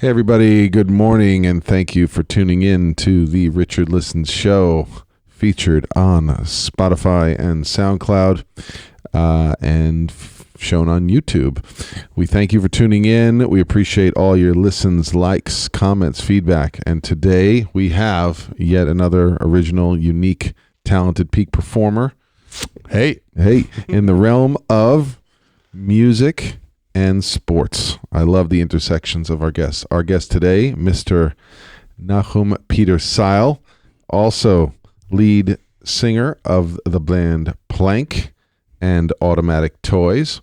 Hey, everybody. Good morning, and thank you for tuning in to the Richard Listens Show, featured on Spotify and SoundCloud, and shown on YouTube. We thank you for tuning in. We appreciate all your listens, likes, comments, feedback. And today we have yet another original, unique, talented peak performer. Hey, in the realm of music and sports. I love the intersections of our guests. Our guest today, Mr. Nachum Peterseil, also lead singer of the band Plank and Automatic Toys.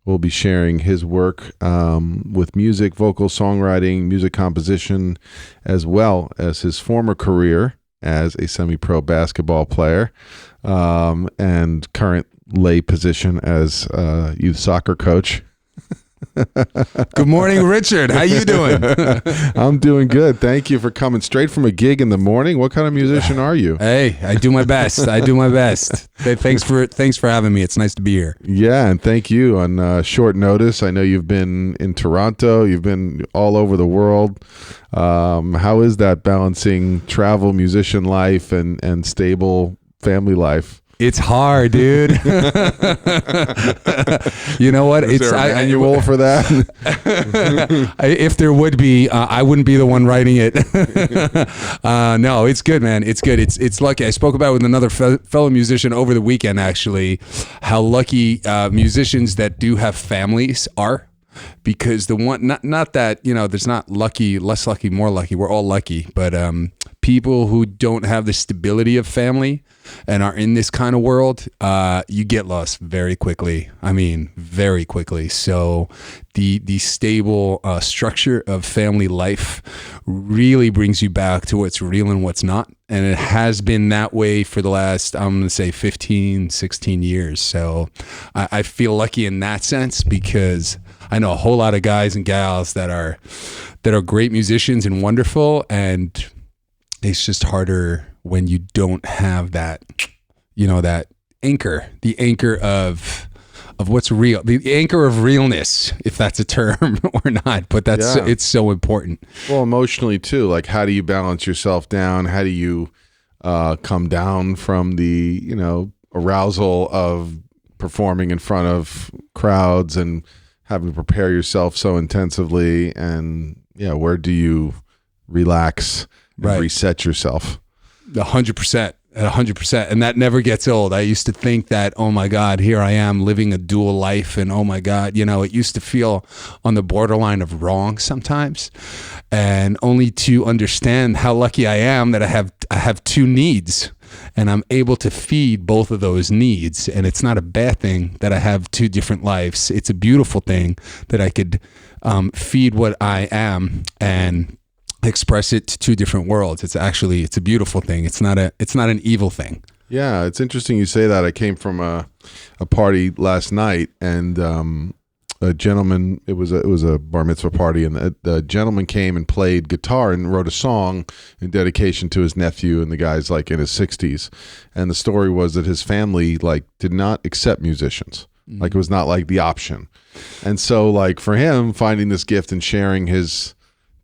We'll be sharing his work with music, vocal, songwriting, music composition, as well as his former career as a semi-pro basketball player and current lay position as youth soccer coach. Good morning, Richard. How you doing? I'm doing good. Thank you for coming straight from a gig in the morning. What kind of musician are you? Hey, I do my best. Hey, thanks for having me. It's nice to be here. Yeah, and thank you on short notice. I know you've been in Toronto. You've been all over the world. How is that balancing travel, musician life, and stable family life? It's hard, dude. You know what? Is there an annual for that? If there would be, I wouldn't be the one writing it. No, it's good, man. It's good. It's lucky. I spoke about it with another fellow musician over the weekend, actually, how lucky musicians that do have families are. Because the one, not that, there's not lucky, less lucky, more lucky. We're all lucky. But people who don't have the stability of family and are in this kind of world, you get lost very quickly. I mean, very quickly. So the stable structure of family life really brings you back to what's real and what's not. And it has been that way for the last, I'm going to say 15, 16 years. So I feel lucky in that sense because I know a whole lot of guys and gals that are great musicians and wonderful, and it's just harder when you don't have that, that anchor, the anchor of what's real, the anchor of realness, if that's a term or not, but it's so important. Well, emotionally too, like how do you balance yourself down? How do you come down from the, arousal of performing in front of crowds and having to prepare yourself so intensively, and where do you relax and reset yourself? 100%, and that never gets old. I used to think that, oh my God, here I am living a dual life, and oh my God, it used to feel on the borderline of wrong sometimes, and only to understand how lucky I am that I have two needs. And I'm able to feed both of those needs. And it's not a bad thing that I have two different lives. It's a beautiful thing that I could feed what I am and express it to two different worlds. It's a beautiful thing. It's not an evil thing. Yeah, it's interesting you say that. I came from a party last night, and a gentleman, it was a bar mitzvah party, and the gentleman came and played guitar and wrote a song in dedication to his nephew, and the guy's like in his 60s, and the story was that his family did not accept musicians. Mm-hmm. It was not the option. And so for him, finding this gift and sharing his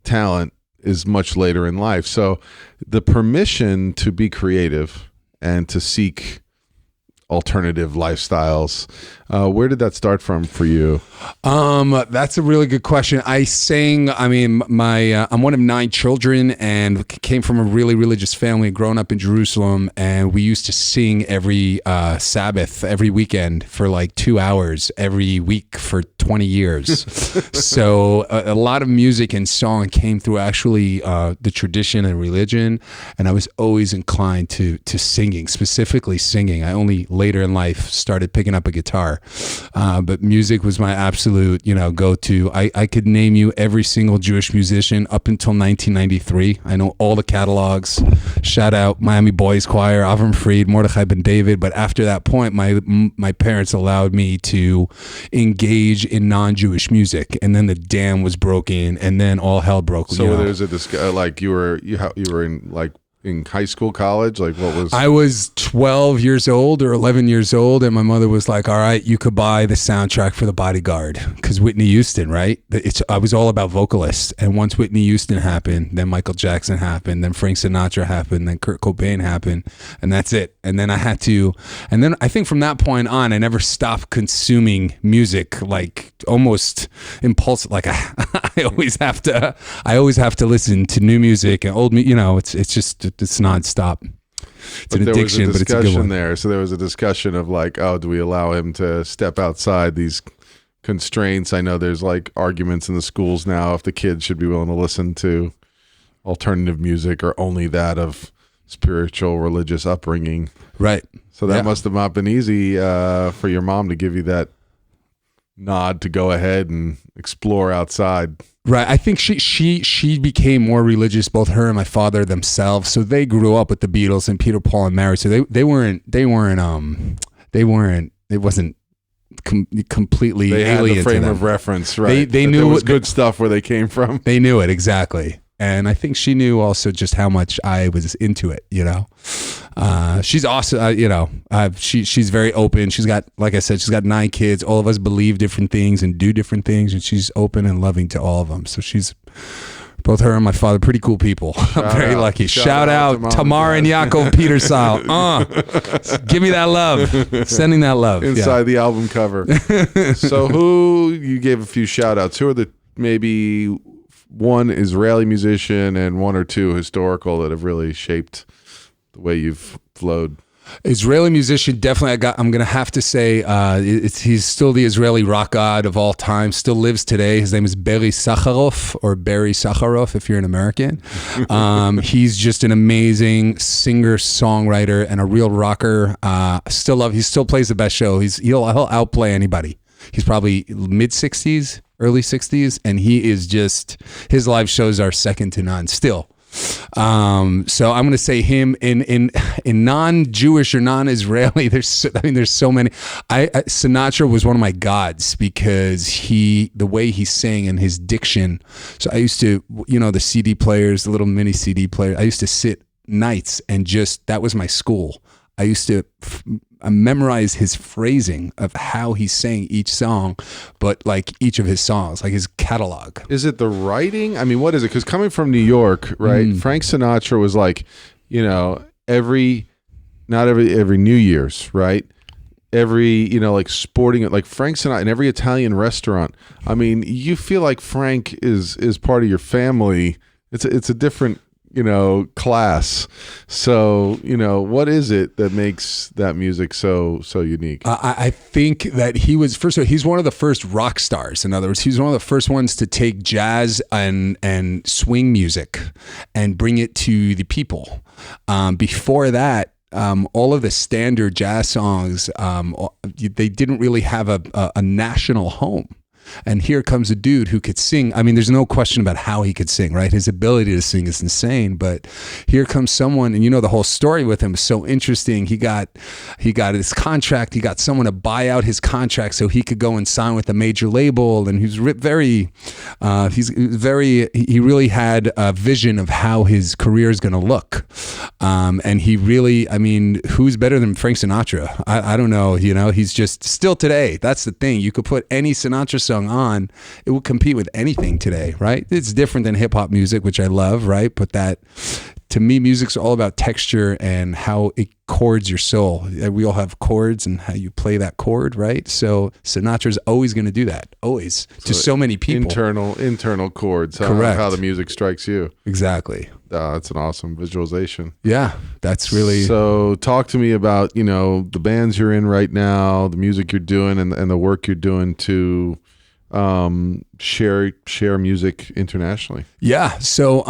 talent is much later in life. So the permission to be creative and to seek alternative lifestyles, where did that start from for you? That's a really good question. I'm one of 9 children and came from a really religious family, grown up in Jerusalem, and we used to sing every Sabbath, every weekend for 2 hours every week for 20 years. So a lot of music and song came through actually the tradition and religion, and I was always inclined to singing, specifically singing. I only later in life started picking up a guitar, but music was my absolute go-to. I could name you every single Jewish musician up until 1993. I know all the catalogs. Shout out Miami Boys Choir, Avram Fried, Mordechai Ben David. But after that point, my parents allowed me to engage in non-Jewish music, and then the dam was broken, and then all hell broke. So there's a you were in in high school, college? Like, what was? I was 12 years old or 11 years old, and my mother was like, all right, you could buy the soundtrack for The Bodyguard, because Whitney Houston, right? I was all about vocalists. And once Whitney Houston happened, then Michael Jackson happened, then Frank Sinatra happened, then Kurt Cobain happened, and that's it. And then I think from that point on, I never stopped consuming music, like almost impulsive. Like I always have to listen to new music and old, it's nonstop. It's an addiction, but it's a good one. There. So there was a discussion of like, oh, do we allow him to step outside these constraints? I know there's like arguments in the schools now if the kids should be willing to listen to alternative music or only that of spiritual, religious upbringing. Right. So that must have not been easy for your mom to give you that nod to go ahead and explore outside. Right. I think she became more religious, both her and my father themselves. So they grew up with the Beatles and Peter, Paul, and Mary. So it wasn't completely they alien had the frame to them. of reference, right? They knew there was good stuff where they came from. They knew it, exactly. And I think she knew also just how much I was into it, She's awesome, she's very open. She's got, like I said, she's got 9 kids. All of us believe different things and do different things, and she's open and loving to all of them. So she's, both her and my father, pretty cool people. I'm very lucky. Shout out Tamar and Yaakov Peterseil. Give me that love. Sending that love. Inside the album cover. So you gave a few shout outs. Who are the maybe one Israeli musician and one or two historical that have really shaped the way you've flowed? Israeli musician, definitely. I'm gonna have to say he's still the Israeli rock god of all time. Still lives today. His name is Barry Sakharov. If you're an American, he's just an amazing singer, songwriter, and a real rocker. He still plays the best show. He'll outplay anybody. He's probably mid-60s, early 60s, and he is just, his live shows are second to none still. So I'm going to say him in non-Jewish or non-Israeli. There's so many. Sinatra was one of my gods because the way he sang and his diction. So I used to, the CD players, the little mini CD player. I used to sit nights and that was my school. I used to memorize his phrasing of how he sang each song, but like each of his songs, like his catalog. Is it the writing? I mean, what is it? Because coming from New York, right? Frank Sinatra was like, every New Year's, right? Every, like sporting, like Frank Sinatra in every Italian restaurant. I mean, you feel like Frank is part of your family. It's a different class. So, what is it that makes that music so unique? I think that he's one of the first rock stars. In other words, he's one of the first ones to take jazz and swing music and bring it to the people. Before that, all of the standard jazz songs, they didn't really have a national home. And here comes a dude who could sing. I mean, there's no question about how he could sing, right? His ability to sing is insane. But here comes someone, and the whole story with him is so interesting. He got his contract. He got someone to buy out his contract so he could go and sign with a major label. And he really had a vision of how his career is going to look. And he really, who's better than Frank Sinatra? I don't know. He's just still today. That's the thing. You could put any Sinatra song on, it will compete with anything today, right? It's different than hip hop music, which I love, right? But that, to me, music's all about texture and how it chords your soul. We all have chords and how you play that chord, right? So Sinatra's always going to do that, always, to so many people. Internal chords. Correct. How the music strikes you. Exactly. That's an awesome visualization. Yeah, that's really. So talk to me about, the bands you're in right now, the music you're doing, and the work you're doing to share music internationally. Yeah. So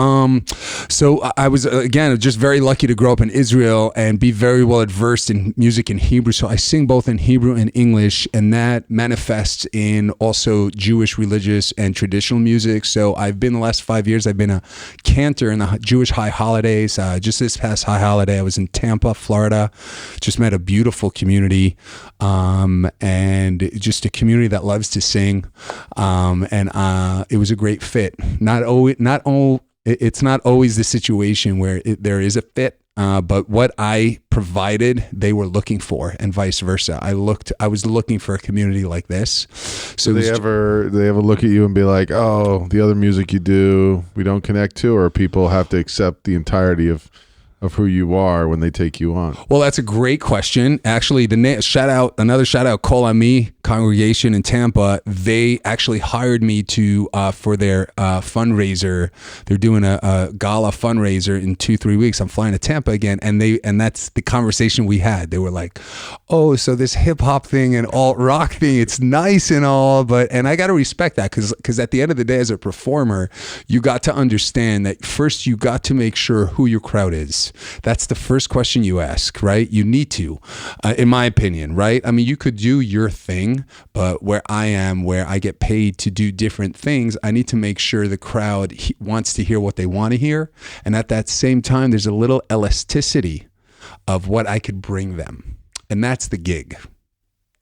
I was, again, just very lucky to grow up in Israel and be very well versed in music in Hebrew. So I sing both in Hebrew and English, and that manifests in also Jewish religious and traditional music. So I've been, the last 5 years, I've been a cantor in the Jewish high holidays. Just this past high holiday, I was in Tampa, Florida, just met a beautiful community, and just a community that loves to sing. And it was a great fit. Not It's not always the situation where there is a fit. But what I provided, they were looking for, and vice versa. I was looking for a community like this. So do they ever look at you and be like, "Oh, the other music you do, we don't connect to," or people have to accept the entirety of who you are when they take you on? Well, that's a great question. Actually, another shout out, Call on Me congregation in Tampa. They actually hired me to for their fundraiser. They're doing a gala fundraiser in 2-3 weeks. I'm flying to Tampa again, and that's the conversation we had. They were like, "Oh, so this hip hop thing and alt rock thing, it's nice and all, and I got to respect that because at the end of the day, as a performer, you got to understand that first you got to make sure who your crowd is. That's the first question you ask, right? You need to, in my opinion, right? I mean, you could do your thing, but where I get paid to do different things, I need to make sure the crowd wants to hear what they want to hear. And at that same time, there's a little elasticity of what I could bring them. And that's the gig.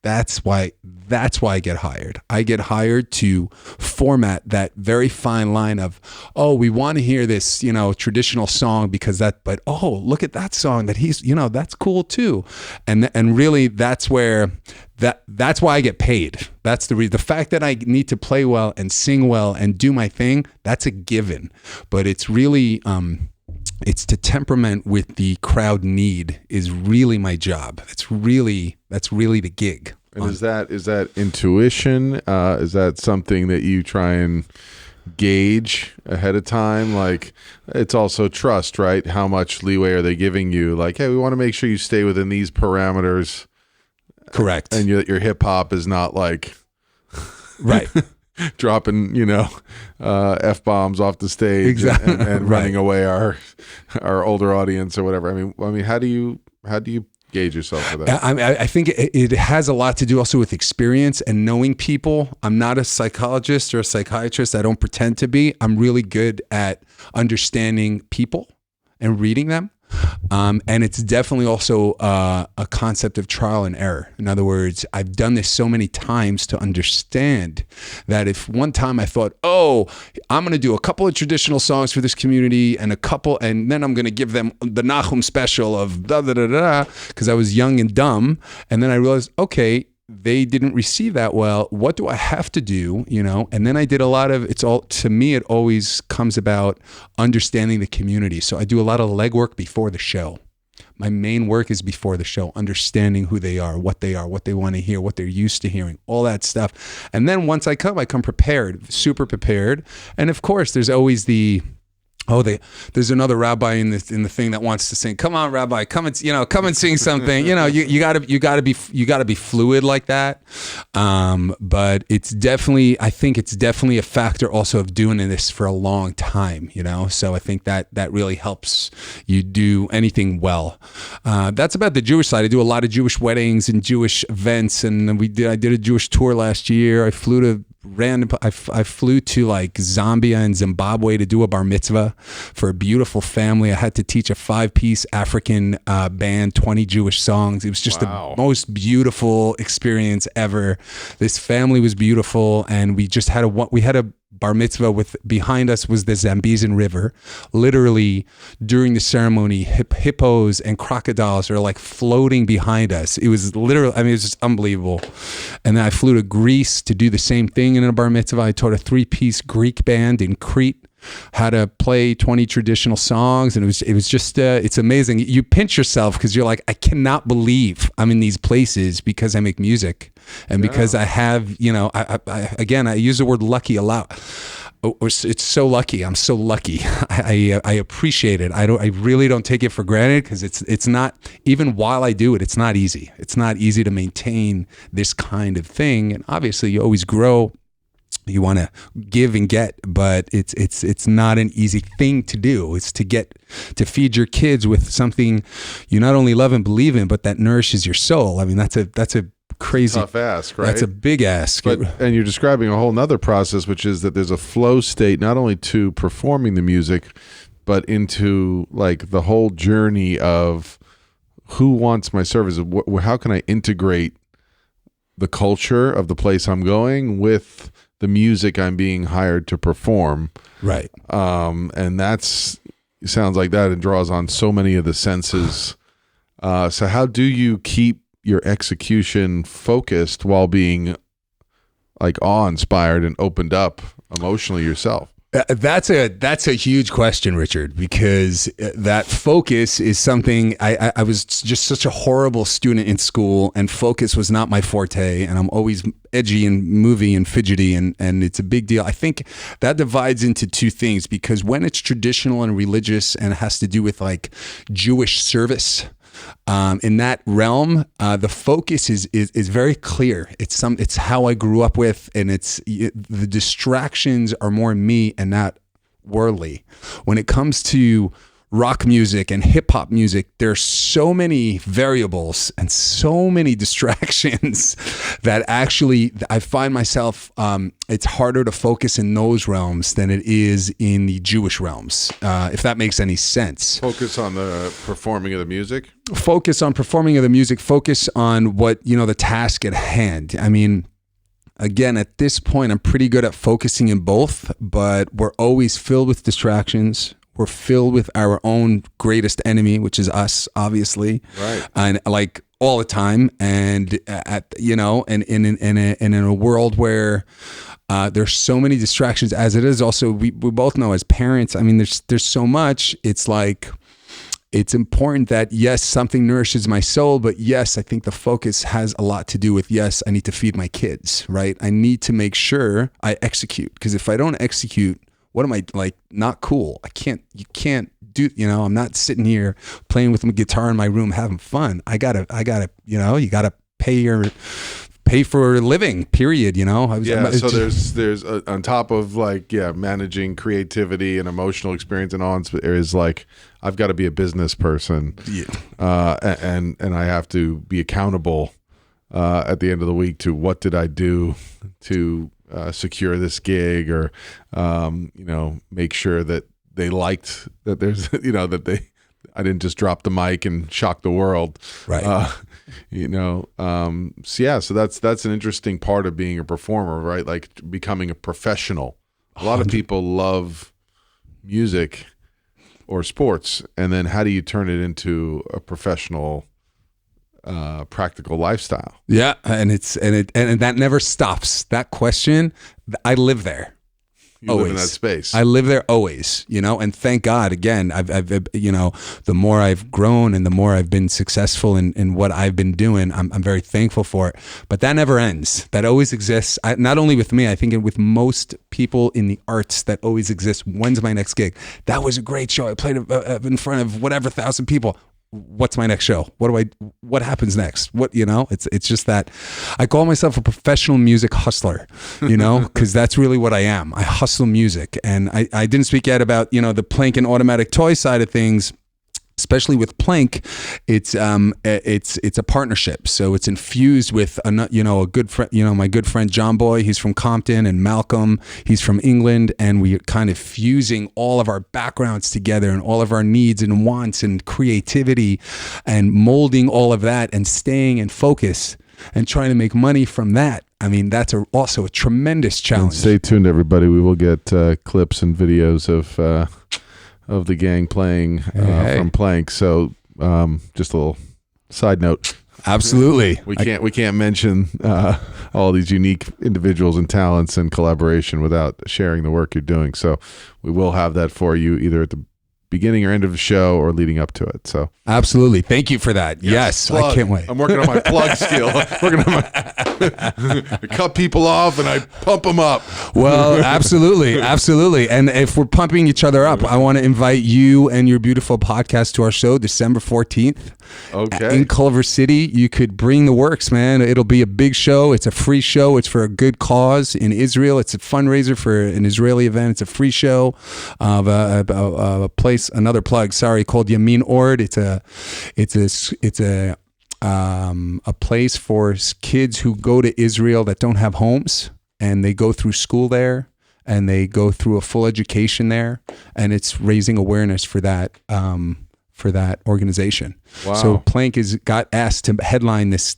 That's why I get hired. I get hired to format that very fine line of, oh, we want to hear this, traditional song but oh, look at that song that he's, that's cool too. And really that's where that's why I get paid. That's the fact that I need to play well and sing well and do my thing. That's a given, but it's really, it's to temperament with the crowd need is really my job. That's really the gig. And is that intuition? Is that something that you try and gauge ahead of time? Like, it's also trust, right? How much leeway are they giving you? Like, hey, we want to make sure you stay within these parameters. Correct. And your hip hop is not like right. dropping, F-bombs off the stage exactly. and right. running away our older audience or whatever. I mean, how do you gauge yourself with that? I think it has a lot to do also with experience and knowing people. I'm not a psychologist or a psychiatrist. I don't pretend to be. I'm really good at understanding people and reading them. And it's definitely also a concept of trial and error. In other words, I've done this so many times to understand that if one time I thought, oh, I'm going to do a couple of traditional songs for this community and then I'm going to give them the Nachum special of da da da da, because I was young and dumb. And then I realized, okay, they didn't receive that well. What do I have to do? And then I did a lot of, to me, it always comes about understanding the community. So I do a lot of legwork before the show. My main work is before the show, understanding who they are, what they want to hear, what they're used to hearing, all that stuff. And then once I come prepared, super prepared. And of course, there's always there's another rabbi in the thing that wants to sing. Come on, rabbi, come and sing something. You gotta be fluid like that. But I think it's definitely a factor also of doing this for a long time. So I think that really helps you do anything well. That's about the Jewish side. I do a lot of Jewish weddings and Jewish events, and I did a Jewish tour last year. I flew to like Zambia and Zimbabwe to do a bar mitzvah for a beautiful family. I had to teach a 5-piece African band 20 Jewish songs. It was just the most beautiful experience ever. This family was beautiful, and we had a bar mitzvah behind us was the Zambezi River. Literally during the ceremony, hippos and crocodiles are like floating behind us. It was literally, it was just unbelievable. And then I flew to Greece to do the same thing in a bar mitzvah. I taught a 3-piece Greek band in Crete how to play 20 traditional songs, and it was just it's amazing. You pinch yourself because you're like, I cannot believe I'm in these places because I make music and because I have, I use the word lucky a lot. It's so lucky. I'm so lucky. I appreciate it. I really don't take it for granted because it's not, even while I do it, it's not easy. It's not easy to maintain this kind of thing. And obviously you always grow. You want to give and get, but it's not an easy thing to do. It's to feed your kids with something you not only love and believe in, but that nourishes your soul. That's a crazy tough ask, right? That's a big ask. And you're describing a whole nother process, which is that there's a flow state, not only to performing the music, but into like the whole journey of who wants my service. How can I integrate the culture of the place I'm going with the music I'm being hired to perform. Right. And sounds like that and draws on so many of the senses. So how do you keep your execution focused while being like awe-inspired and opened up emotionally yourself? That's a huge question, Richard, because that focus is something I was just such a horrible student in school, and focus was not my forte, and I'm always edgy and movie and fidgety, and it's a big deal. I think that divides into two things, because when it's traditional and religious and it has to do with like Jewish service, in that realm, the focus is very clear. It's how I grew up with, and the distractions are more me and not worldly. When it comes to rock music and hip hop music, there's so many variables and so many distractions that actually I find myself, it's harder to focus in those realms than it is in the Jewish realms, if that makes any sense. Focus on the performing of the music? Focus on performing of the music, focus on what, the task at hand. I mean, again, at this point, I'm pretty good at focusing in both, but we're always filled with distractions. We're filled with our own greatest enemy, which is us, obviously, right? And like all the time, and and in a world where there's so many distractions, as it is. Also, we both know as parents. I mean, there's so much. It's like it's important that yes, something nourishes my soul, but yes, I think the focus has a lot to do with yes, I need to feed my kids, right? I need to make sure I execute, because if I don't execute, what am I like? Not cool. You can't do, I'm not sitting here playing with my guitar in my room having fun. I gotta, you gotta pay for a living, period. So there's on top of managing creativity and emotional experience and on, there is like, I've got to be a business person. Yeah. And I have to be accountable at the end of the week to what did I do to secure this gig, or make sure that they liked that there's I didn't just drop the mic and shock the world, right? So that's an interesting part of being a performer, right? Like becoming a professional. A lot of people love music or sports, and then how do you turn it into a professional practical lifestyle? Yeah, and that never stops. That question, I live there. You always live in that space. I live there always, and thank God, again, I've the more I've grown and the more I've been successful in what I've been doing, I'm very thankful for it. But that never ends. That always exists. Not only with me, I think with most people in the arts, that always exists. When's my next gig? That was a great show. I played in front of whatever 1,000 people. What's my next show? What happens next? It's just that I call myself a professional music hustler, because that's really what I am. I hustle music. And I didn't speak yet about, the Plank and Automatic Toy side of things. Especially with Plank, it's a partnership. So it's infused with a good friend, my good friend John Boy. He's from Compton, and Malcolm, he's from England, and we're kind of fusing all of our backgrounds together and all of our needs and wants and creativity, and molding all of that and staying in focus and trying to make money from that. I mean, that's also a tremendous challenge. And stay tuned, everybody. We will get clips and videos of the gang playing from Plank. So just a little side note. Absolutely. We can't mention all these unique individuals and talents and collaboration without sharing the work you're doing. So we will have that for you either at the beginning or end of the show or leading up to it. So absolutely. Thank you for that. Yes. I can't wait. I'm working on my plug skill. I cut people off and I pump them up. Well, absolutely. Absolutely. And if we're pumping each other up, I want to invite you and your beautiful podcast to our show, December 14th. Okay. In Culver City. You could bring the works, man. It'll be a big show. It's a free show. It's for a good cause in Israel. It's a fundraiser for an Israeli event. It's a free show of a place, another plug, sorry, called Yamin Ord. It's a place for kids who go to Israel that don't have homes, and they go through school there, and they go through a full education there, and it's raising awareness for that. for that organization. Wow. So Plank got asked to headline this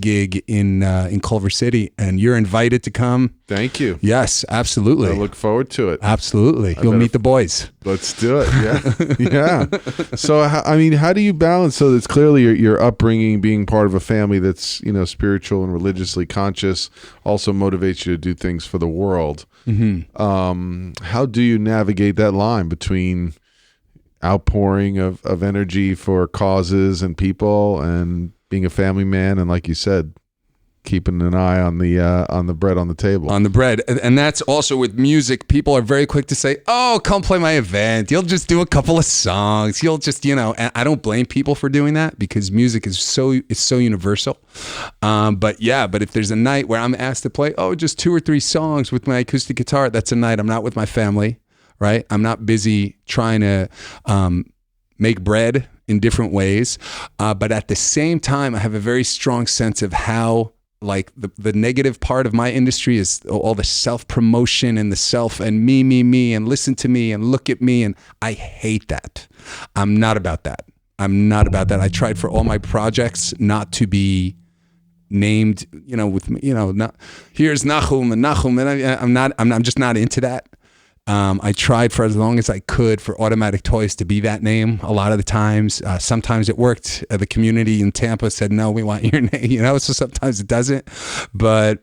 gig in Culver City, and you're invited to come. Thank you. Yes, absolutely. I look forward to it. Absolutely. You'll meet the boys. Let's do it. Yeah. Yeah. So, how do you balance? So it's clearly your upbringing, being part of a family that's, spiritual and religiously conscious, also motivates you to do things for the world. Mm-hmm. How do you navigate that line between outpouring of energy for causes and people and being a family man, and like you said, keeping an eye on the bread on the table? On the bread. And that's also with music. People are very quick to say, oh, come play my event. You'll just do a couple of songs. You'll just, and I don't blame people for doing that, because music is so universal. But if there's a night where I'm asked to play, just 2 or 3 songs with my acoustic guitar, that's a night I'm not with my family, right? I'm not busy trying to make bread in different ways. But at the same time, I have a very strong sense of how, like, the negative part of my industry is all the self-promotion and the self and me, and listen to me and look at me. And I hate that. I'm not about that. I tried for all my projects not to be named, with, not, here's Nachum and Nachum. And I'm just not into that. I tried for as long as I could for Automatic Toys to be that name a lot of the times. Sometimes it worked. The community in Tampa said, no, we want your name, so sometimes it doesn't. But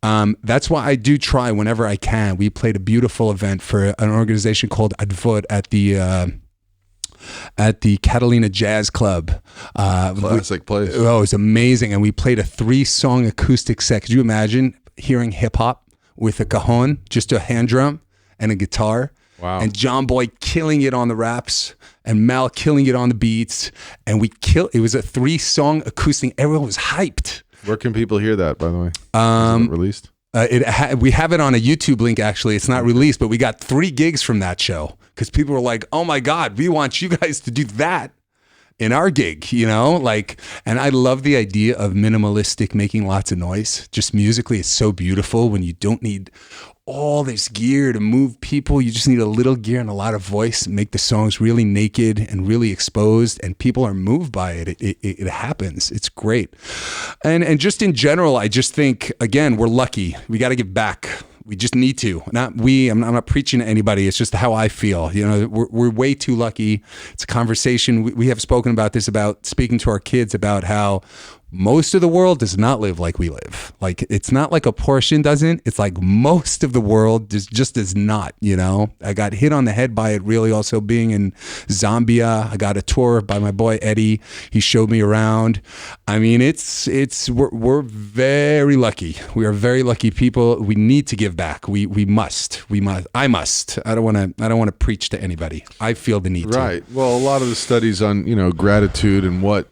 that's why I do try whenever I can. We played a beautiful event for an organization called Advod at the Catalina Jazz Club. Classic place. Oh, it was amazing. And we played a 3-song acoustic set. Could you imagine hearing hip hop with a cajon, just a hand drum and a guitar? Wow. And John Boy killing it on the raps and Mal killing it on the beats. And it was a 3-song acoustic. Everyone was hyped. Where can people hear that, by the way? Is it released? We have it on a YouTube link, actually. It's not released, but we got 3 gigs from that show because people were like, oh my God, we want you guys to do that in our gig, and I love the idea of minimalistic, making lots of noise. Just musically, it's so beautiful when you don't need all this gear to move people. You just need a little gear and a lot of voice and make the songs really naked and really exposed, and people are moved by it. It happens. It's great. And just in general, I just think, again, we're lucky. We got to give back. We just need to. I'm not preaching to anybody. It's just how I feel. We're way too lucky. It's a conversation. We have spoken about this, about speaking to our kids about how most of the world does not live like we live. Like, it's not like a portion doesn't. It's like most of the world just does not, I got hit on the head by it, really, also being in Zambia. I got a tour by my boy Eddie. He showed me around. I mean, we're very lucky. We are very lucky people. We need to give back. We must. I must. I don't want to preach to anybody. I feel the need to. Right. Well, a lot of the studies on, gratitude and what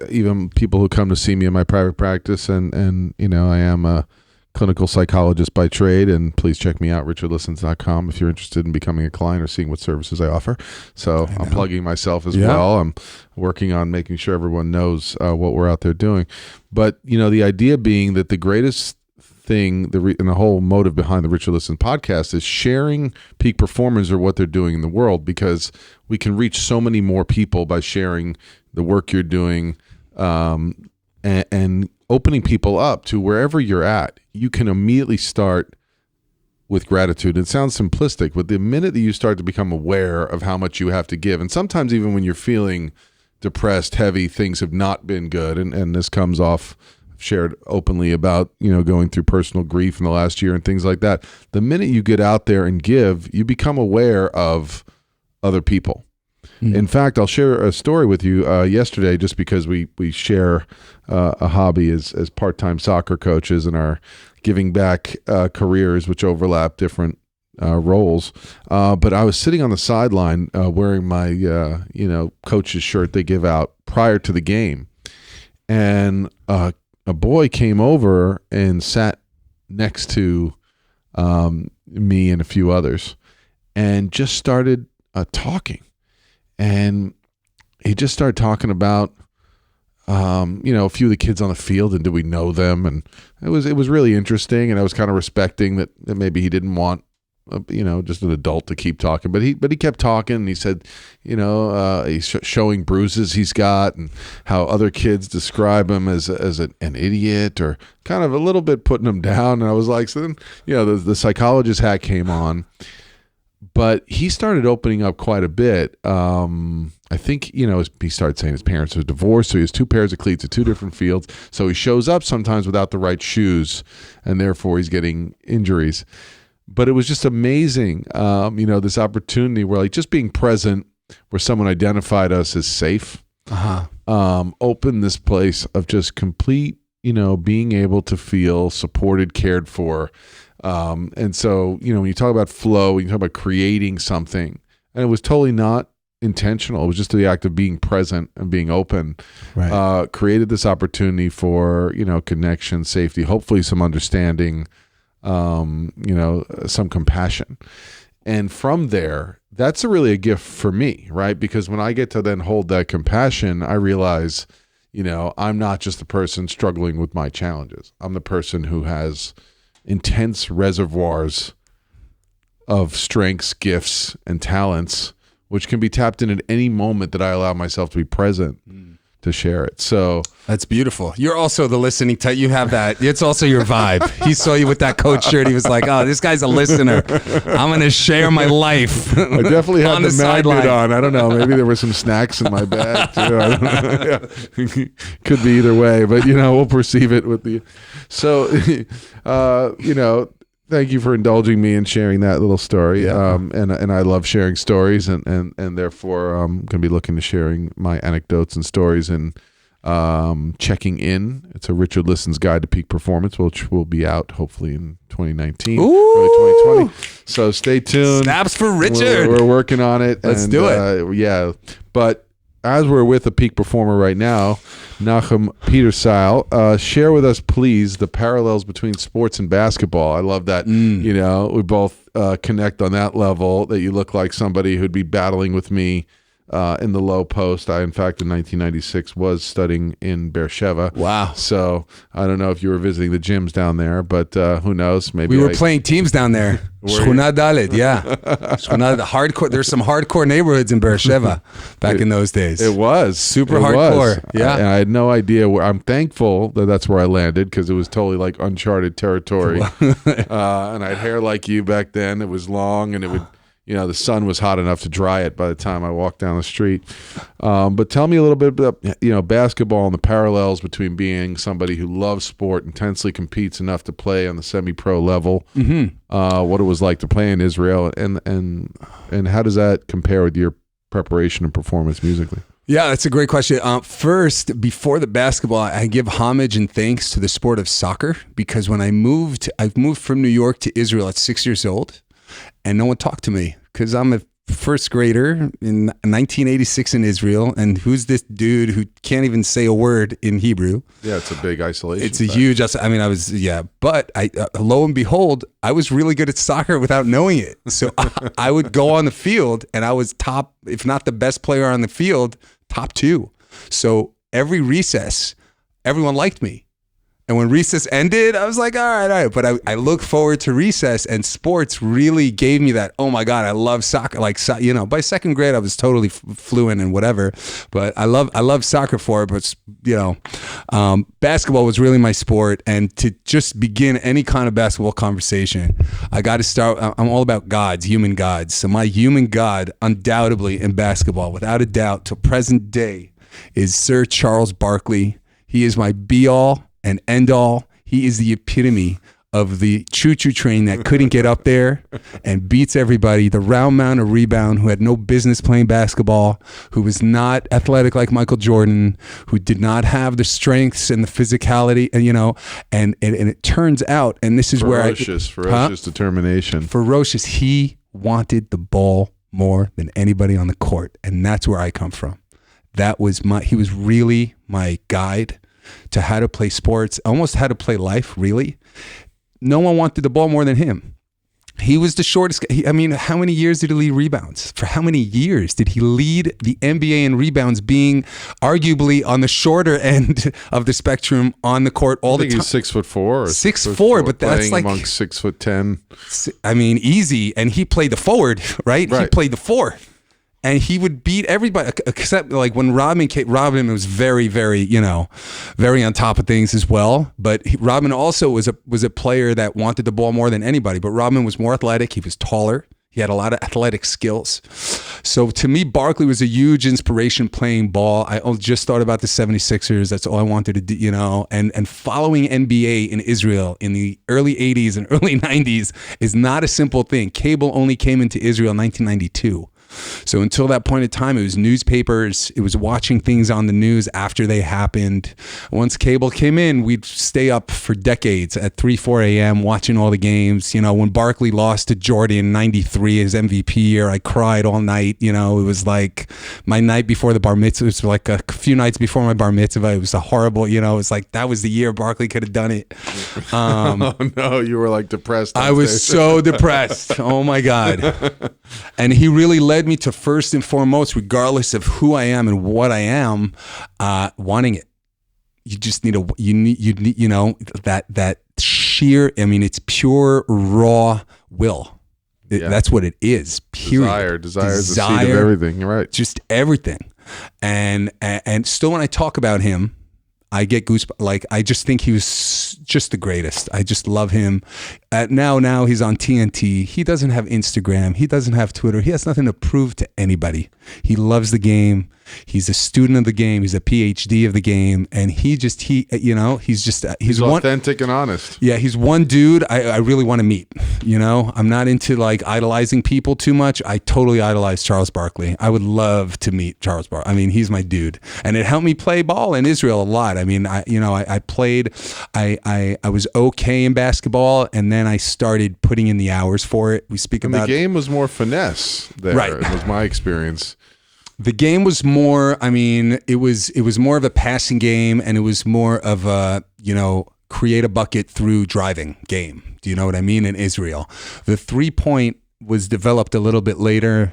even people who come to see me in my private practice, and I am a clinical psychologist by trade, and please check me out, richardlistens.com, if you're interested in becoming a client or seeing what services I offer. So I'm plugging myself as well. I'm working on making sure everyone knows what we're out there doing. But, the idea being that the greatest thing, and the whole motive behind the Richard Listens podcast is sharing peak performers or what they're doing in the world, because we can reach so many more people by sharing the work you're doing, and opening people up to wherever you're at. You can immediately start with gratitude. It sounds simplistic, but the minute that you start to become aware of how much you have to give, and sometimes even when you're feeling depressed, heavy, things have not been good, and this comes off, I've shared openly about, going through personal grief in the last year and things like that. The minute you get out there and give, you become aware of other people. In fact, I'll share a story with you yesterday, just because we share a hobby as part-time soccer coaches and our giving back careers, which overlap different roles. But I was sitting on the sideline wearing my coach's shirt they give out prior to the game, and a boy came over and sat next to me and a few others, and just started talking. And he just started talking about, a few of the kids on the field, and did we know them? And it was really interesting. And I was kind of respecting that maybe he didn't want just an adult to keep talking. But he kept talking. And he said, he's showing bruises he's got and how other kids describe him as an idiot or kind of a little bit putting him down. And I was like, so then, the psychologist hat came on. But he started opening up quite a bit. I think, he started saying his parents are divorced, so he has 2 pairs of cleats at 2 different fields. So he shows up sometimes without the right shoes, and therefore he's getting injuries. But it was just amazing, this opportunity where like just being present, where someone identified us as safe, opened this place of just complete, being able to feel supported, cared for. And so, when you talk about flow, when you talk about creating something, and it was totally not intentional. It was just the act of being present and being open, right. Created this opportunity for, connection, safety, hopefully some understanding, some compassion. And from there, that's really a gift for me, right? Because when I get to then hold that compassion, I realize, I'm not just the person struggling with my challenges. I'm the person who has intense reservoirs of strengths, gifts, and talents, which can be tapped in at any moment that I allow myself to be present to share it. So that's beautiful. You're also the listening type. You have that. It's also your vibe. He saw you with that coach shirt. He was like, oh, this guy's a listener. I'm going to share my life. I definitely had the magnet sideline on. I don't know. Maybe there were some snacks in my bag too. I don't know. Yeah. Could be either way, but we'll perceive it with the, so, thank you for indulging me and sharing that little story. Yeah. And I love sharing stories and therefore I'm going to be looking to sharing my anecdotes and stories and checking in. It's a Richard Liston's Guide to Peak Performance, which will be out hopefully in 2019, early 2020. So stay tuned. Snaps for Richard. We're working on it. Let's do it. Yeah. But as we're with a peak performer right now, Nachum Peterseil, share with us, please, the parallels between sports and basketball. I love that, we both connect on that level, that you look like somebody who'd be battling with me in the low post. I, in fact, in 1996 was studying in Beersheba. Wow. So I don't know if you were visiting the gyms down there, but who knows? Maybe we were playing teams down there. Shchuna Dalet, yeah. Shchuna, hardcore. There's some hardcore neighborhoods in Beersheba back in those days. It was super hardcore. Yeah, and I had no idea where. I'm thankful that that's where I landed because it was totally like uncharted territory. And I had hair like you back then. It was long, and it would. The sun was hot enough to dry it by the time I walked down the street. But tell me a little bit about, basketball and the parallels between being somebody who loves sport, intensely competes enough to play on the semi-pro level, what it was like to play in Israel, and how does that compare with your preparation and performance musically? Yeah, that's a great question. First, before the basketball, I give homage and thanks to the sport of soccer, because when I moved from New York to Israel at 6 years old. And no one talked to me because I'm a first grader in 1986 in Israel. And who's this dude who can't even say a word in Hebrew? Yeah, it's a big isolation. It's a huge, but lo and behold, I was really good at soccer without knowing it. So I would go on the field and I was top, if not the best player on the field, top 2. So every recess, everyone liked me. And when recess ended, I was like, all right. But I look forward to recess, and sports really gave me that, oh my God, I love soccer. Like, by second grade, I was totally fluent and whatever. But I love soccer for it. But, basketball was really my sport. And to just begin any kind of basketball conversation, I got to start, I'm all about gods, human gods. So my human god, undoubtedly in basketball, without a doubt, till present day, is Sir Charles Barkley. He is my be-all and end all. He is the epitome of the choo-choo train that couldn't get up there and beats everybody. The round mound of rebound, who had no business playing basketball, who was not athletic like Michael Jordan, who did not have the strengths and the physicality, and it turns out, and this is ferocious determination. Ferocious. He wanted the ball more than anybody on the court, and that's where I come from. He was really my guide to how to play sports, almost how to play life, really. No one wanted the ball more than him. He was the shortest. I mean, how many years did he lead rebounds? For how many years did he lead the NBA in rebounds, being arguably on the shorter end of the spectrum on the court all the time? He's 6'4" or 6'4", but that's like amongst 6'10". I mean, easy. And he played the forward, right? He played the four. And he would beat everybody, except like when Rodman was very, very, very on top of things as well. But Rodman also was a player that wanted the ball more than anybody. But Rodman was more athletic. He was taller. He had a lot of athletic skills. So to me, Barkley was a huge inspiration playing ball. I just thought about the 76ers. That's all I wanted to do, and following NBA in Israel in the early 80s and early 90s is not a simple thing. Cable only came into Israel in 1992. So until that point in time, it was newspapers. It was watching things on the news after they happened. Once cable came in, we'd stay up for decades at 3, 4 a.m. watching all the games. When Barkley lost to Jordan in 93, his MVP year, I cried all night. It was like my night before the bar mitzvah. It was like a few nights before my bar mitzvah. It was a horrible, it was like that was the year Barkley could have done it. Oh no, you were like depressed. I was so depressed. Oh my God. And he really led me to, first and foremost, regardless of who I am and what I am, wanting it. You just need that sheer, it's pure raw will. That's what it is. Period. Desire is the seed of everything. You're right. Just everything. And still when I talk about him, I get goosebumps. Like, I just think he was just the greatest. I just love him. Now he's on TNT. He doesn't have Instagram. He doesn't have Twitter. He has nothing to prove to anybody. He loves the game. He's a student of the game. He's a PhD of the game. And he's authentic and honest. Yeah, he's one dude I really want to meet. I'm not into like idolizing people too much. I totally idolize Charles Barkley. I would love to meet Charles Barkley. He's my dude. And it helped me play ball in Israel a lot. I played, I was okay in basketball, and then I started putting in the hours for it. We speak about the game was more finesse there. Right. It was my experience. The game was more, it was more of a passing game, and it was more of a, create a bucket through driving game. Do you know what I mean? In Israel, the 3-point was developed a little bit later.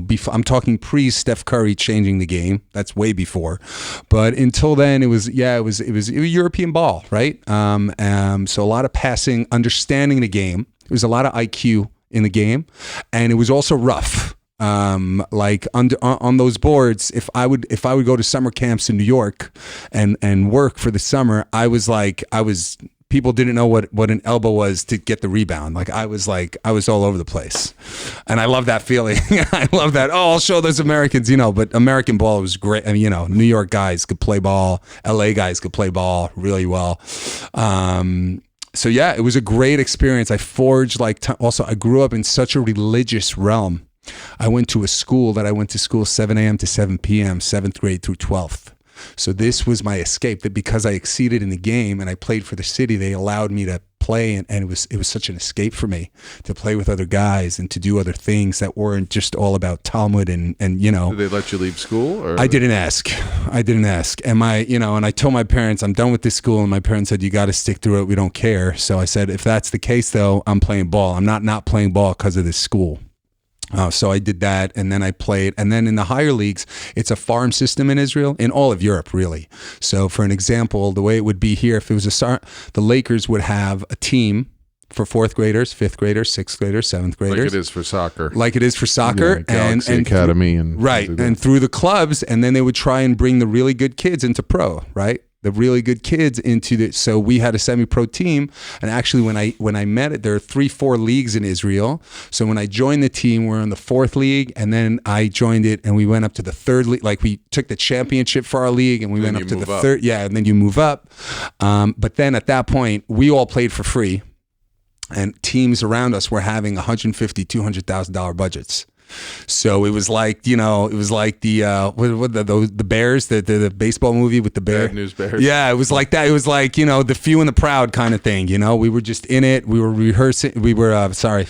Before, I'm talking pre-Steph Curry changing the game. That's way before, but until then, it was European ball, right? So a lot of passing, understanding the game. There was a lot of IQ in the game, and it was also rough. Like on those boards, if I would go to summer camps in New York and work for the summer, people didn't know what an elbow was to get the rebound. I was all over the place, and I love that feeling. I love that. Oh, I'll show those Americans, but American ball was great. New York guys could play ball. LA guys could play ball really well. So yeah, it was a great experience. I forged also I grew up in such a religious realm. I went to 7 a.m. to 7 p.m., 7th grade through 12th. So this was my escape, that because I exceeded in the game and I played for the city, they allowed me to play. And it was such an escape for me to play with other guys and to do other things that weren't just all about Talmud and Did they let you leave school? Or? I didn't ask. And and I told my parents, I'm done with this school. And my parents said, you got to stick through it. We don't care. So I said, if that's the case though, I'm playing ball. I'm not playing ball because of this school. So I did that, and then I played. And then in the higher leagues, it's a farm system in Israel, in all of Europe, really. So for an example, the way it would be here, if it was the Lakers would have a team for 4th graders, 5th graders, 6th graders, 7th graders. Like it is for soccer. And Academy. And through the clubs, and then they would try and bring the really good kids into pro, right? The really good kids so we had a semi-pro team, and actually when I met it, there are 3-4 leagues in Israel. So when I joined the team, we're in the 4th league, and then I joined it, and we went up to the 3rd league. Like, we took the championship for our league, and we went up to the 3rd. Yeah, and then you move up. But then at that point, we all played for free, and teams around us were having $150,000, $200,000 budgets. So it was like, the the Bears, the baseball movie with the bear. Bad News Bears. Yeah, it was like that. It was like, the few and the proud kind of thing. We were just in it. We were rehearsing. We were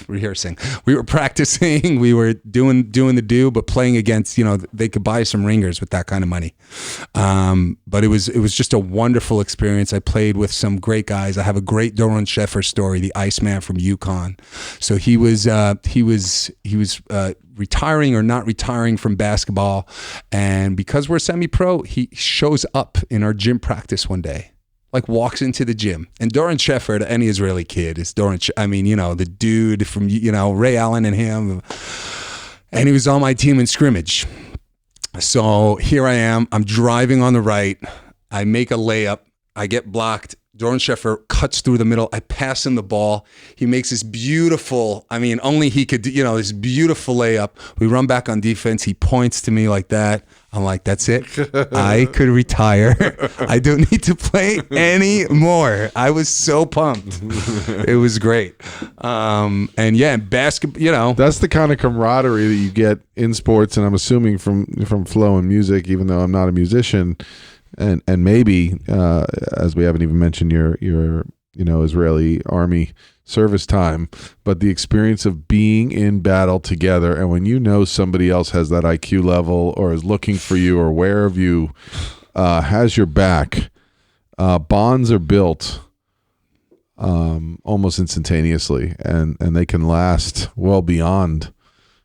rehearsing. We were practicing. We were doing the do, but playing against, they could buy some ringers with that kind of money. But it was just a wonderful experience. I played with some great guys. I have a great Doron Sheffer story, the Iceman from Yukon. So he was retiring or not retiring from basketball, and because we're semi-pro, he shows up in our gym practice one day, like walks into the gym. And Doron Sheffer, to any Israeli kid, is the dude from Ray Allen and him, and he was on my team in scrimmage. So here I am. I'm driving on the right. I make a layup. I get blocked. Doron Sheffer cuts through the middle. I pass him the ball. He makes this beautiful, only he could do, this beautiful layup. We run back on defense. He points to me like that. I'm like, that's it. I could retire. I don't need to play anymore. I was so pumped. It was great. Basketball, That's the kind of camaraderie that you get in sports, and I'm assuming from flow and music, even though I'm not a musician. And maybe, as we haven't even mentioned your Israeli army service time, but the experience of being in battle together, and when somebody else has that IQ level or is looking for you or aware of you, has your back, bonds are built almost instantaneously, and they can last well beyond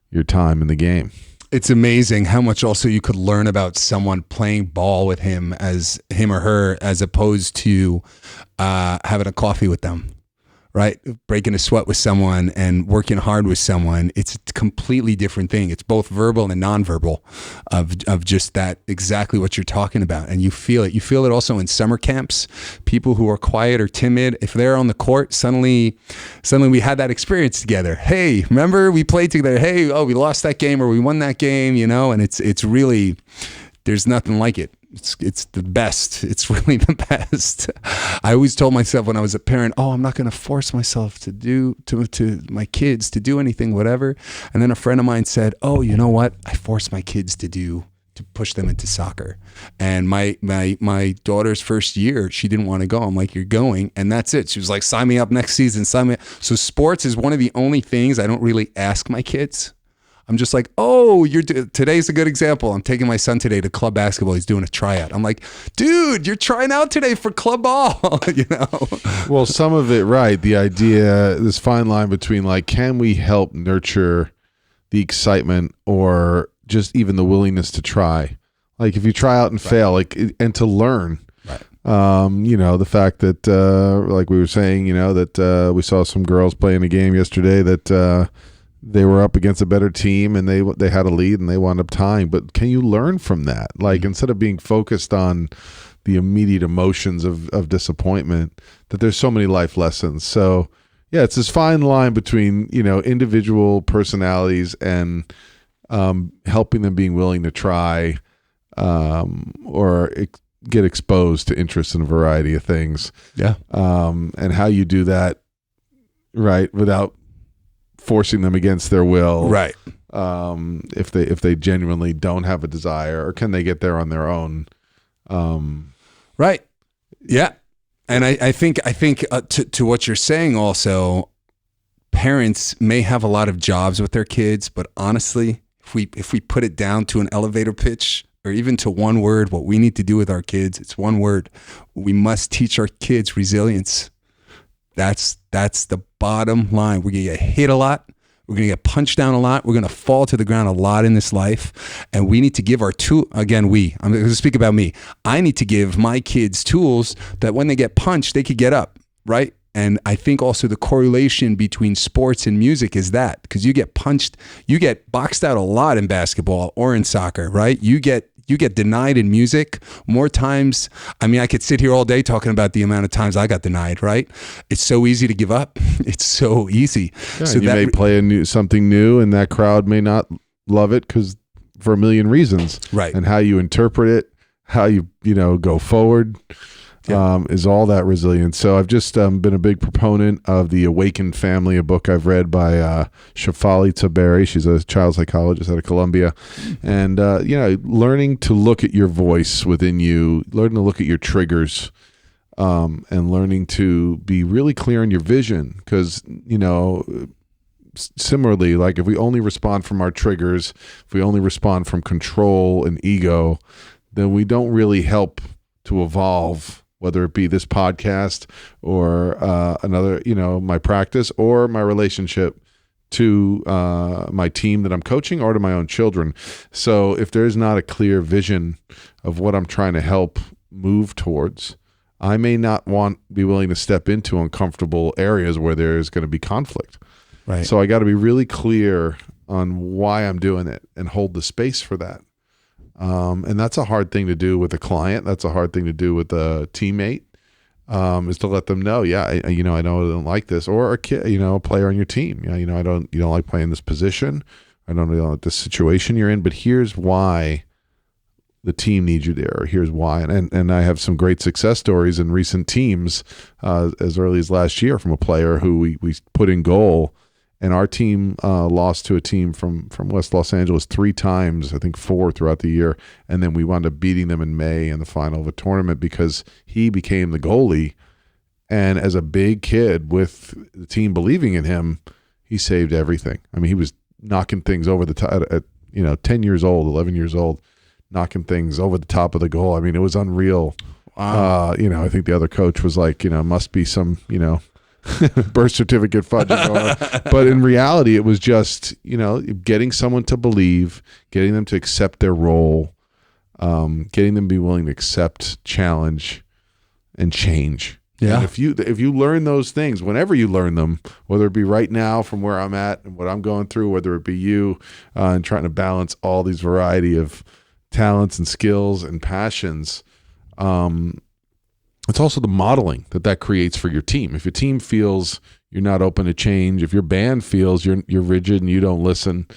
your time in the game. It's amazing how much also you could learn about someone playing ball with him or her, as opposed to having a coffee with them, right? Breaking a sweat with someone and working hard with someone. It's a completely different thing. It's both verbal and nonverbal of just that, exactly what you're talking about. And you feel it. You feel it also in summer camps. People who are quiet or timid, if they're on the court, suddenly we had that experience together. Hey, remember we played together? Hey, we lost that game or we won that game, and it's really, there's nothing like it. It's the best. It's really the best. I always told myself when I was a parent, I'm not going to force myself to my kids to do anything, whatever. And then a friend of mine said, you know what? I force my kids to push them into soccer. And my daughter's first year, she didn't want to go. I'm like, you're going. And that's it. She was like, sign me up next season. Sign me up. So sports is one of the only things I don't really ask my kids. I'm just like, today's a good example. I'm taking my son today to club basketball. He's doing a tryout. I'm like, dude, you're trying out today for club ball, Well, some of it, right. The idea, this fine line between like, can we help nurture the excitement or just even the willingness to try? Like if you try out and fail, and to learn. Right. The fact that, like we were saying, that we saw some girls playing a game yesterday that they were up against a better team and they had a lead and they wound up tying. But can you learn from that? Like instead of being focused on the immediate emotions of disappointment, that there's so many life lessons. So yeah, it's this fine line between, individual personalities and helping them being willing to try or get exposed to interest in a variety of things. Yeah. And how you do that, right, without forcing them against their will, right? If they genuinely don't have a desire, or can they get there on their own? Right. Yeah. And I think to what you're saying also, parents may have a lot of jobs with their kids, but honestly, if we put it down to an elevator pitch or even to one word, what we need to do with our kids, it's one word. We must teach our kids resilience. That's the bottom line. We're going to get hit a lot. We're going to get punched down a lot. We're going to fall to the ground a lot in this life. And we need to give I'm going to speak about me. I need to give my kids tools that when they get punched, they could get up, right? And I think also the correlation between sports and music is that, because you get punched, you get boxed out a lot in basketball or in soccer, right? You get denied in music more times. I mean, I could sit here all day talking about the amount of times I got denied, right? It's so easy to give up. It's so easy. Yeah, so you may play something new and that crowd may not love it because for a million reasons. Right. And how you interpret it, how you go forward. is all that resilience. So I've just been a big proponent of the Awakened Family, a book I've read by Shafali Taberi. She's a child psychologist out of Columbia. And, learning to look at your voice within you, learning to look at your triggers, and learning to be really clear on your vision. Because, similarly, like if we only respond from our triggers, if we only respond from control and ego, then we don't really help to evolve, whether it be this podcast or another, my practice or my relationship to my team that I'm coaching or to my own children. So if there's not a clear vision of what I'm trying to help move towards, I may not be willing to step into uncomfortable areas where there's going to be conflict. Right. So I got to be really clear on why I'm doing it and hold the space for that. And that's a hard thing to do with a client. That's a hard thing to do with a teammate, is to let them know, I don't like this, or a kid, a player on your team. You don't like playing this position. I don't like the situation you're in, but here's why the team needs you there, or here's why. And I have some great success stories in recent teams, as early as last year, from a player who we put in goal. And our team lost to a team from West Los Angeles 3 times, I think 4 throughout the year. And then we wound up beating them in May in the final of a tournament because he became the goalie. And as a big kid with the team believing in him, he saved everything. I mean, he was knocking things over the top at 10 years old, 11 years old, knocking things over the top of the goal. I mean, it was unreal. Wow. I think the other coach was like, must be some, birth certificate fudging going on. But in reality, it was just, getting someone to believe, getting them to accept their role, getting them to be willing to accept challenge and change. Yeah. And if you learn those things, whenever you learn them, whether it be right now from where I'm at and what I'm going through, whether it be you and trying to balance all these variety of talents and skills and passions, it's also the modeling that creates for your team. If your team feels you're not open to change, if your band feels you're rigid and you don't listen,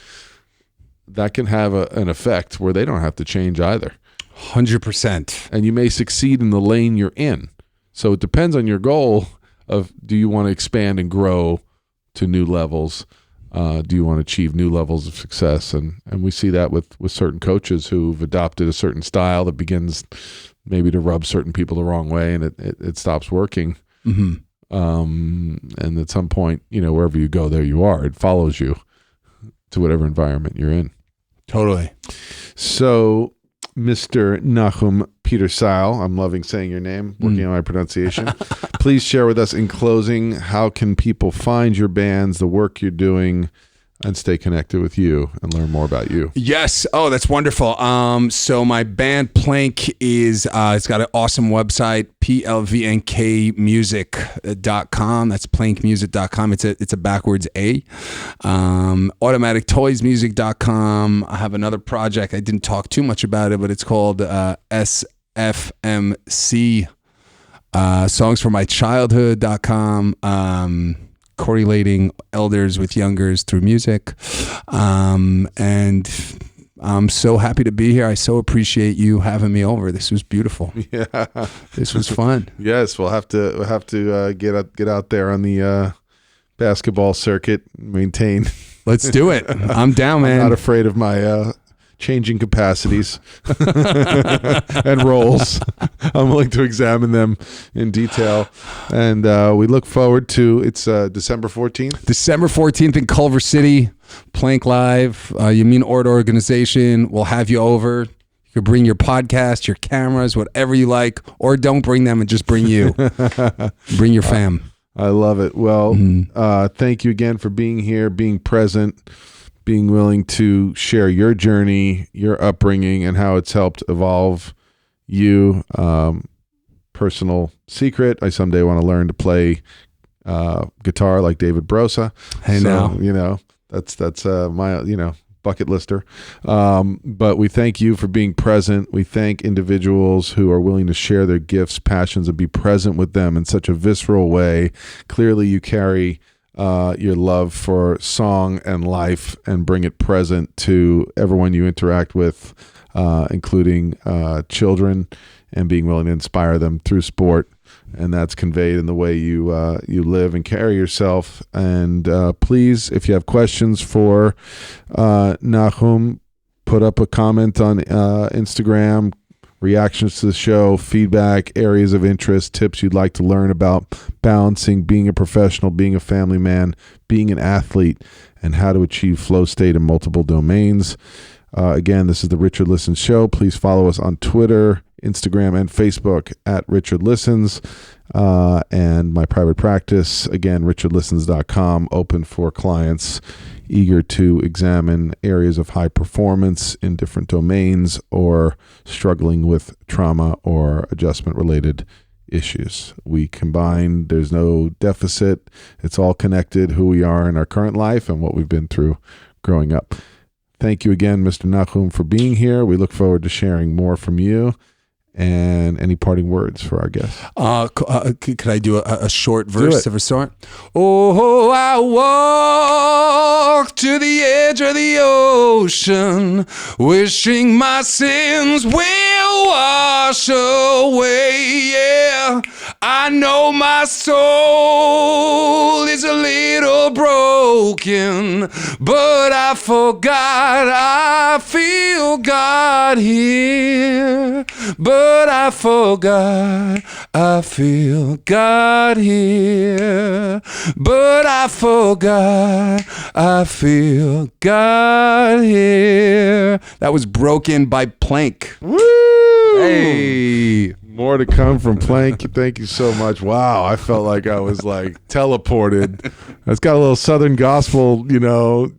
that can have an effect where they don't have to change either. 100%. And you may succeed in the lane you're in. So it depends on your goal of, do you want to expand and grow to new levels? Do you want to achieve new levels of success? And we see that with certain coaches who've adopted a certain style that begins maybe to rub certain people the wrong way, and it stops working. Mm-hmm. And at some point, wherever you go, there you are. It follows you to whatever environment you're in. Totally. So, Mr. Nachum Peterseil, I'm loving saying your name, working on my pronunciation. Please share with us in closing, how can people find your bands, the work you're doing, and stay connected with you and learn more about you? Yes. Oh, that's wonderful. So my band Plank is, it's got an awesome website, plvnkmusic.com. That's plankmusic.com. It's a backwards A. Automatictoysmusic.com. I have another project. I didn't talk too much about it, but it's called SFMC, songs from my childhood.com. Correlating elders with youngers through music. And I'm so happy to be here. I so appreciate you having me over. This was beautiful. Yeah. This was fun. Yes, we'll have to get out there on the basketball circuit, maintain. Let's do it. I'm down, man. I'm not afraid of my changing capacities and roles. I'm willing to examine them in detail, and we look forward to December 14th. December 14th in Culver City, Plank Live. Yamin Ort Organization. We'll have you over. You can bring your podcast, your cameras, whatever you like, or don't bring them and just bring you. Bring your fam. I love it. Well, thank you again for being here, being present, being willing to share your journey, your upbringing, and how it's helped evolve you. Personal secret, I someday want to learn to play guitar like David Brosa. Hey, so, that's my, bucket lister. But we thank you for being present. We thank individuals who are willing to share their gifts, passions, and be present with them in such a visceral way. Clearly you carry your love for song and life and bring it present to everyone you interact with, including children, and being willing to inspire them through sport. And that's conveyed in the way you live and carry yourself. And please, if you have questions for Nachum, put up a comment on Instagram, reactions to the show, feedback, areas of interest, tips you'd like to learn about balancing being a professional, being a family man, being an athlete, and how to achieve flow state in multiple domains. Again, this is the Richard Listens Show. Please follow us on Twitter, Instagram, and Facebook at Richard Listens. And my private practice, again, richardlistens.com, open for clients eager to examine areas of high performance in different domains or struggling with trauma or adjustment-related issues. We combine, there's no deficit. It's all connected, who we are in our current life and what we've been through growing up. Thank you again, Mr. Nachum, for being here. We look forward to sharing more from you. And any parting words for our guests? Could I do a short verse of a sort? Oh, I walk to the edge of the ocean, wishing my sins will wash away. Yeah, I know my soul is a little broken, but I forgot I feel God here. But I forgot I feel God here. But I forgot I feel God here. That was Broken by Plank. Woo! Hey. More to come from Plank. Thank you so much. Wow, I felt like I was like teleported. It's got a little Southern gospel,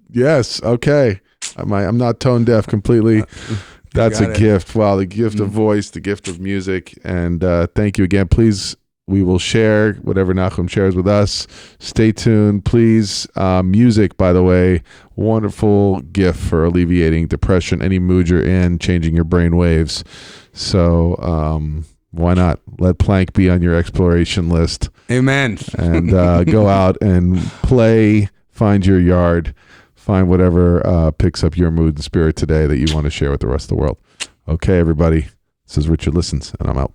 Yes, okay. I'm not tone deaf completely. That's a gift. Wow, the gift of voice, the gift of music. And thank you again. Please, we will share whatever Nachum shares with us. Stay tuned, please. Music, by the way, wonderful gift for alleviating depression, any mood you're in, changing your brain waves. So why not? Let Plank be on your exploration list. Amen. And go out and play, find your yard. Find whatever picks up your mood and spirit today that you want to share with the rest of the world. Okay, everybody. This is Richard Listens, and I'm out.